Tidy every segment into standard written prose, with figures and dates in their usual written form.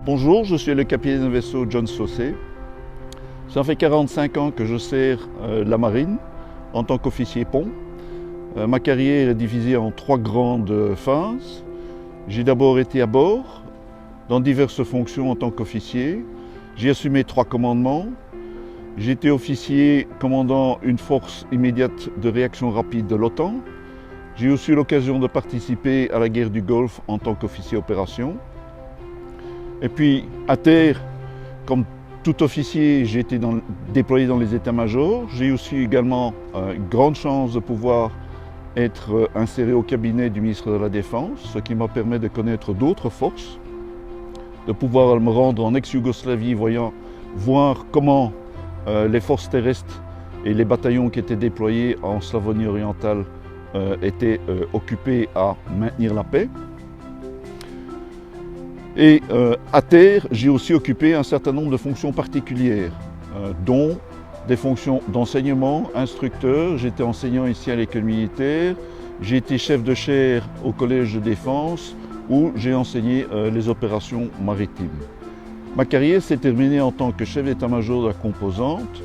Bonjour, je suis le capitaine de vaisseau John Saucé. Ça fait 45 ans que je sers la marine en tant qu'officier pont. Ma carrière est divisée en 3 grandes phases. J'ai d'abord été à bord, dans diverses fonctions en tant qu'officier. J'ai assumé 3 commandements. J'ai été officier commandant une force immédiate de réaction rapide de l'OTAN. J'ai aussi eu l'occasion de participer à la guerre du Golfe en tant qu'officier opération. Et puis à terre, comme tout officier, j'ai été déployé dans les états-majors. J'ai aussi également une grande chance de pouvoir être inséré au cabinet du ministre de la Défense, ce qui m'a permis de connaître d'autres forces, de pouvoir me rendre en ex-Yougoslavie, voir comment les forces terrestres et les bataillons qui étaient déployés en Slavonie orientale étaient occupés à maintenir la paix. Et à terre, j'ai aussi occupé un certain nombre de fonctions particulières, dont des fonctions d'enseignement, instructeur. J'étais enseignant ici à l'école militaire. J'ai été chef de chaire au collège de défense où j'ai enseigné les opérations maritimes. Ma carrière s'est terminée en tant que chef d'état-major de la composante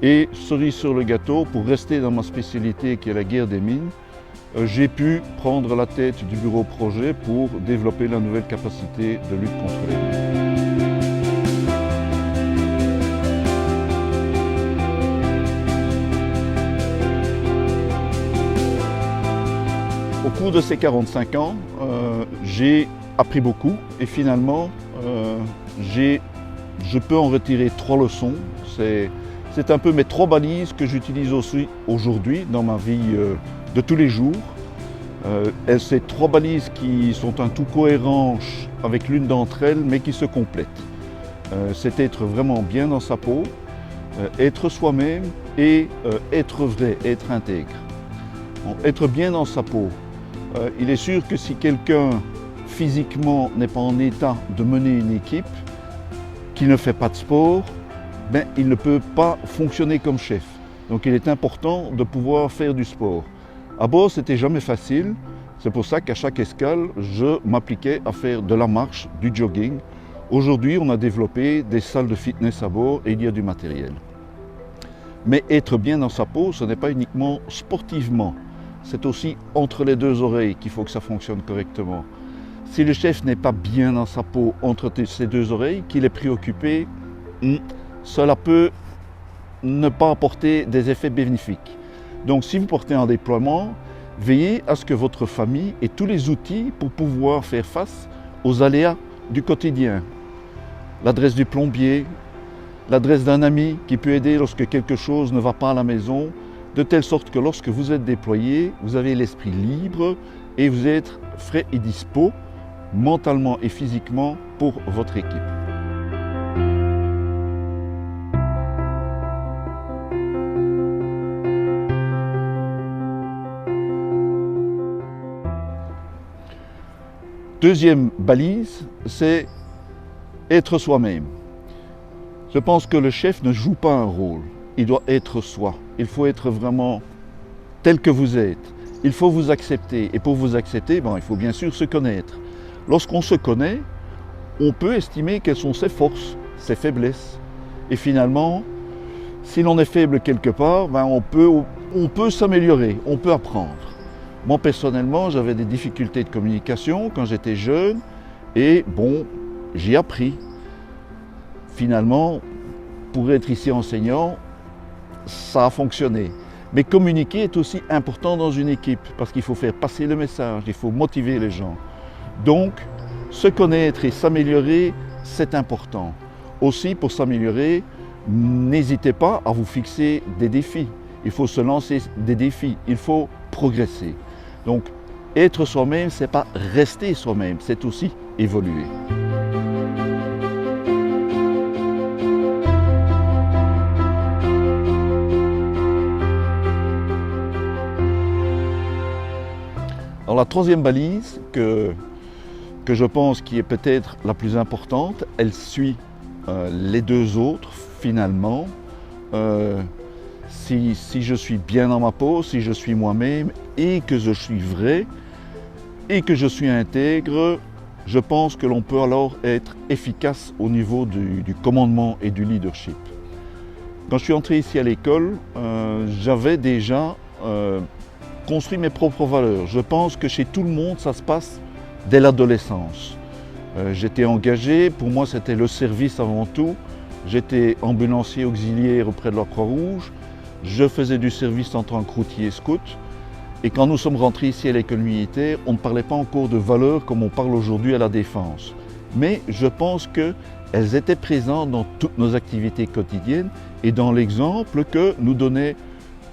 et cerise sur le gâteau, pour rester dans ma spécialité qui est la guerre des mines, j'ai pu prendre la tête du bureau projet pour développer la nouvelle capacité de lutte contre les mines. Au cours de ces 45 ans, j'ai appris beaucoup et finalement, je peux en retirer 3 leçons. C'est un peu mes 3 balises que j'utilise aussi aujourd'hui dans ma vie de tous les jours. Ces 3 balises qui sont un tout cohérent avec l'une d'entre elles, mais qui se complètent. C'est être vraiment bien dans sa peau, être soi-même et être vrai, être intègre. Bon, être bien dans sa peau. Il est sûr que si quelqu'un physiquement n'est pas en état de mener une équipe, qui ne fait pas de sport, il ne peut pas fonctionner comme chef. Donc il est important de pouvoir faire du sport. À bord, c'était jamais facile. C'est pour ça qu'à chaque escale, je m'appliquais à faire de la marche, du jogging. Aujourd'hui, on a développé des salles de fitness à bord et il y a du matériel. Mais être bien dans sa peau, ce n'est pas uniquement sportivement. C'est aussi entre les 2 oreilles qu'il faut que ça fonctionne correctement. Si le chef n'est pas bien dans sa peau entre ses 2 oreilles, qu'il est préoccupé, cela peut ne pas apporter des effets bénéfiques. Donc si vous partez en déploiement, veillez à ce que votre famille ait tous les outils pour pouvoir faire face aux aléas du quotidien. L'adresse du plombier, l'adresse d'un ami qui peut aider lorsque quelque chose ne va pas à la maison, de telle sorte que lorsque vous êtes déployé, vous avez l'esprit libre et vous êtes frais et dispo, mentalement et physiquement, pour votre équipe. Deuxième balise, c'est être soi-même. Je pense que le chef ne joue pas un rôle, il doit être soi. Il faut être vraiment tel que vous êtes. Il faut vous accepter. Et pour vous accepter, il faut bien sûr se connaître. Lorsqu'on se connaît, on peut estimer quelles sont ses forces, ses faiblesses. Et finalement, si l'on est faible quelque part, on peut s'améliorer, on peut apprendre. Moi personnellement, j'avais des difficultés de communication quand j'étais jeune et j'ai appris. Finalement, pour être ici enseignant, ça a fonctionné. Mais communiquer est aussi important dans une équipe parce qu'il faut faire passer le message, il faut motiver les gens. Donc, se connaître et s'améliorer, c'est important. Aussi, pour s'améliorer, n'hésitez pas à vous fixer des défis. Il faut se lancer des défis, il faut progresser. Donc, être soi-même, ce n'est pas rester soi-même, c'est aussi évoluer. Alors, la 3e balise que je pense qui est peut-être la plus importante, elle suit les 2 autres finalement. Si je suis bien dans ma peau, si je suis moi-même et que je suis vrai et que je suis intègre, je pense que l'on peut alors être efficace au niveau du commandement et du leadership. Quand je suis entré ici à l'école, j'avais déjà construit mes propres valeurs. Je pense que chez tout le monde, ça se passe dès l'adolescence. J'étais engagé, pour moi c'était le service avant tout. J'étais ambulancier auxiliaire auprès de la Croix-Rouge. Je faisais du service en tant que routier scout. Et quand nous sommes rentrés ici à l'école militaire, on ne parlait pas encore de valeurs comme on parle aujourd'hui à la défense. Mais je pense qu'elles étaient présentes dans toutes nos activités quotidiennes et dans l'exemple que nous donnait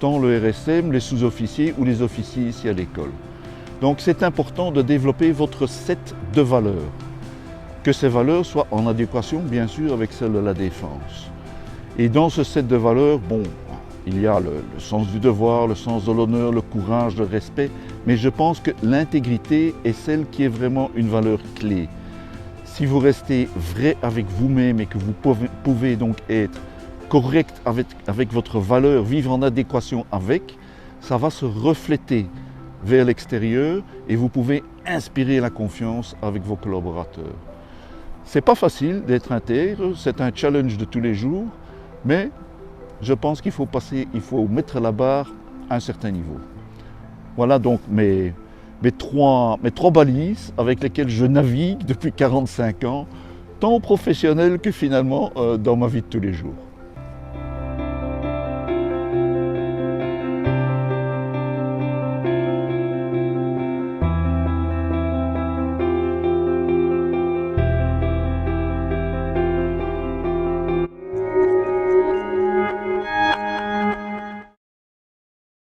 tant le RSM, les sous-officiers ou les officiers ici à l'école. Donc c'est important de développer votre set de valeurs. Que ces valeurs soient en adéquation bien sûr avec celles de la défense. Et dans ce set de valeurs, bon, il y a le sens du devoir, le sens de l'honneur, le courage, le respect, mais je pense que l'intégrité est celle qui est vraiment une valeur clé. Si vous restez vrai avec vous-même et que vous pouvez donc être correct avec votre valeur, vivre en adéquation avec, ça va se refléter vers l'extérieur et vous pouvez inspirer la confiance avec vos collaborateurs. C'est pas facile d'être intègre, c'est un challenge de tous les jours, mais je pense qu'il faut mettre la barre à un certain niveau. Voilà donc mes trois balises avec lesquelles je navigue depuis 45 ans, tant professionnel que finalement dans ma vie de tous les jours.